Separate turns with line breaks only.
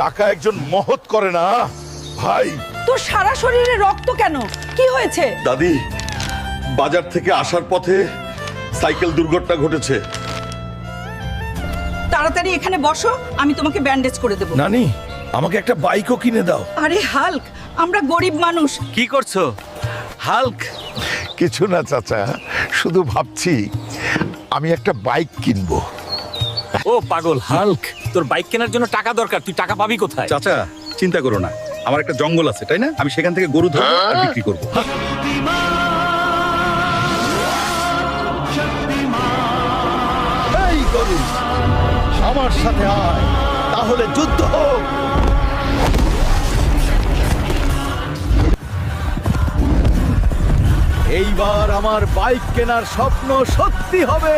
টাকা একজন মহৎ করে না ভাই।
তোর সারা শরীরে রক্ত কেন? কি হয়েছে?
দাদি, বাজার থেকে আসার পথে সাইকেল দুর্ঘটনা ঘটেছে।
তাড়াতাড়ি এখানে বসো, আমি তোমাকে ব্যান্ডেজ করে দেব।
নানি, আমাকে একটা বাইকও কিনে দাও।
আরে হাল্ক, আমরা গরিব মানুষ।
কি করছো হাল্ক?
কিছু না চাচা, শুধু ভাবছি আমি একটা বাইক কিনবো।
ও পাগল হাল্ক, তোর বাইক কেনার জন্য টাকা দরকার, তুই টাকা পাবি কোথায়?
চাচা চিন্তা করো না, আমার একটা জঙ্গল আছে তাই না, আমি সেখান থেকে গরু ধরবো আর বিক্রি করবো।
এই গরু, আমার সাথে আয়, তাহলে যুদ্ধ হোক। এইবার আমার বাইক কেনার স্বপ্ন সত্যি হবে।